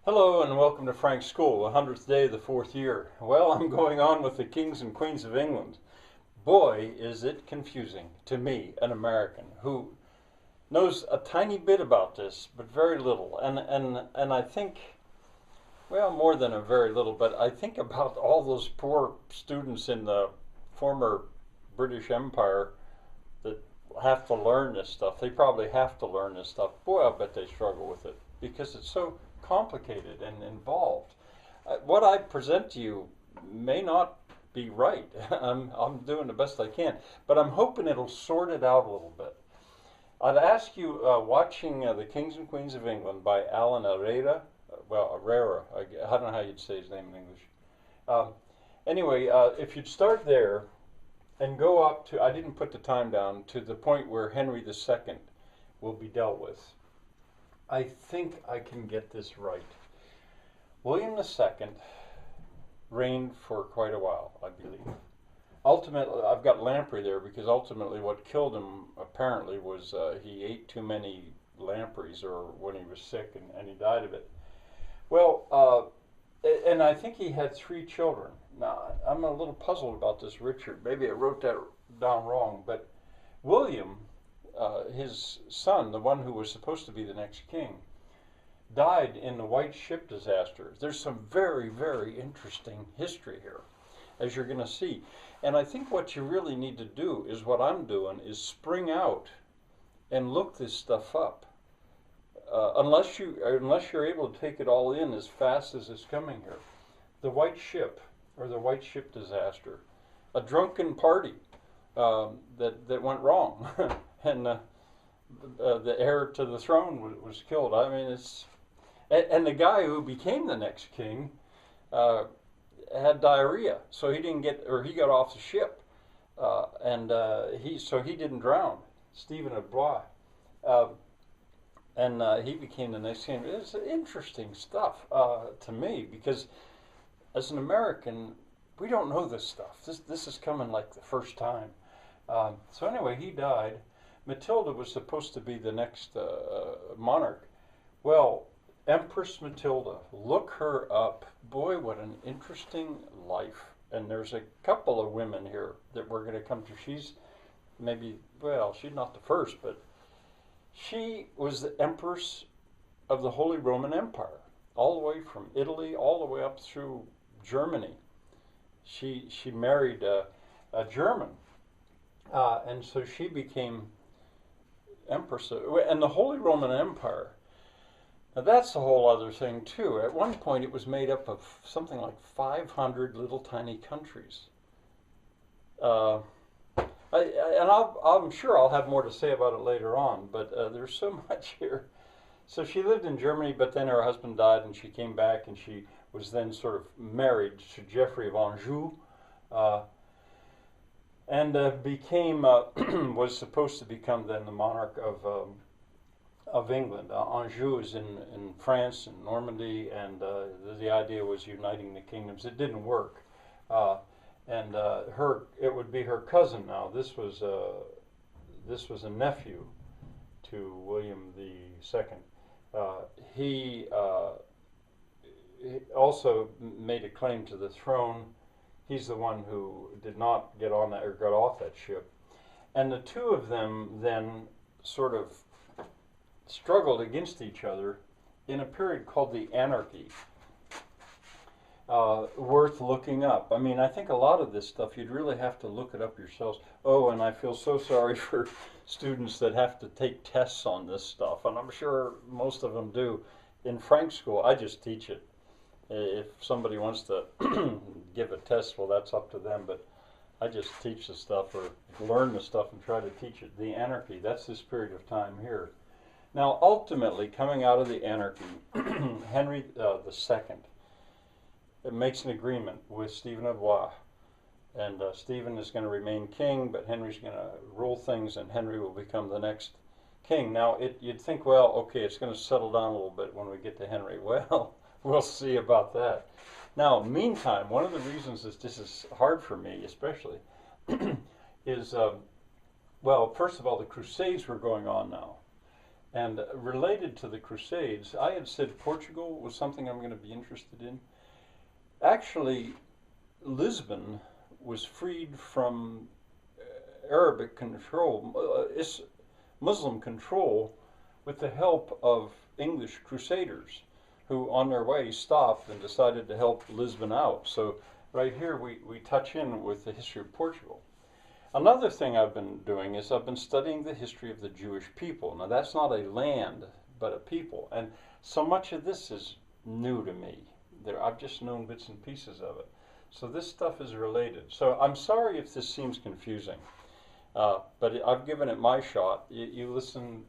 Hello and welcome to Frank's School, the 100th day of the 4th year. Well, I'm going on with the Kings and Queens of England. Boy, is it confusing to me, an American, who knows a tiny bit about this, but very little. And I think, well, more than a very little, but I think about all those poor students in the former British Empire that have to learn this stuff. They probably have to learn this stuff. Boy, I bet they struggle with it because it's so complicated and involved. What I present to you may not be right. I'm doing the best I can, but I'm hoping it'll sort it out a little bit. I'd ask you, watching The Kings and Queens of England by Alan Herrera, Herrera, I don't know how you'd say his name in English. Um, anyway, if you'd start there and go up to, I didn't put the time down, to the point where Henry II will be dealt with. I think I can get this right. William II reigned for quite a while, I believe. Ultimately, I've got lamprey there because ultimately what killed him apparently was he ate too many lampreys or when he was sick and he died of it. Well, and I think he had 3 children. Now, I'm a little puzzled about this, Richard. Maybe I wrote that down wrong, but William, his son, the one who was supposed to be the next king, died in the White Ship disaster. There's some very, very interesting history here, as you're going to see. And I think what you really need to do is what I'm doing is spring out and look this stuff up. Unless you're able to take it all in as fast as it's coming here. The White Ship, or the White Ship disaster, a drunken party that went wrong, and the heir to the throne was killed. I mean, and the guy who became the next king had diarrhea, so he didn't get, or he got off the ship, he didn't drown. Stephen of Blois. And he became the next king. It's interesting stuff to me because as an American, we don't know this stuff. This is coming like the first time. So anyway, he died. Matilda was supposed to be the next monarch. Well, Empress Matilda, look her up. Boy, what an interesting life. And there's a couple of women here that we're going to come to. She's maybe, well, she's not the first, but she was the Empress of the Holy Roman Empire, all the way from Italy, all the way up through Germany. She married a German, and so she became Empress and the Holy Roman Empire. Now that's a whole other thing too. At one point it was made up of something like 500 little tiny countries. I'm sure I'll have more to say about it later on, but there's so much here. So she lived in Germany, but then her husband died and she came back and she was then sort of married to Geoffrey of Anjou, and was supposed to become then the monarch of England. Anjou is in France, in Normandy, and the idea was uniting the kingdoms. It didn't work. It would be her cousin now. This was a nephew to William II. He also made a claim to the throne. He's the one who did not get on that or got off that ship. And the two of them then sort of struggled against each other in a period called the Anarchy. Worth looking up. I mean, I think a lot of this stuff, you'd really have to look it up yourselves. Oh, and I feel so sorry for students that have to take tests on this stuff, and I'm sure most of them do. In Frank's School, I just teach it. If somebody wants to give a test, well, that's up to them, but I just teach the stuff or learn the stuff and try to teach it. The Anarchy, that's this period of time here. Now, ultimately, coming out of the Anarchy, Henry II makes an agreement with Stephen of Blois, and Stephen is going to remain king, but Henry's going to rule things, and Henry will become the next king. Now, you'd think, well, okay, it's going to settle down a little bit when we get to Henry. Well, we'll see about that. Now, meantime, one of the reasons that this is hard for me, especially, is, well, first of all, the Crusades were going on now. And related to the Crusades, I had said Portugal was something I'm going to be interested in. Actually, Lisbon was freed from Arabic control, Muslim control, with the help of English crusaders who on their way stopped and decided to help Lisbon out. So right here we touch in with the history of Portugal. Another thing I've been doing is I've been studying the history of the Jewish people. Now that's not a land, but a people. And so much of this is new to me. I've just known bits and pieces of it. So this stuff is related. So I'm sorry if this seems confusing, but I've given it my shot. You listen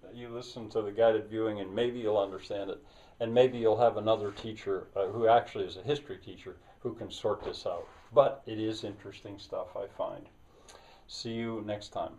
to the guided viewing, and maybe you'll understand it, and maybe you'll have another teacher who actually is a history teacher who can sort this out. But it is interesting stuff, I find. See you next time.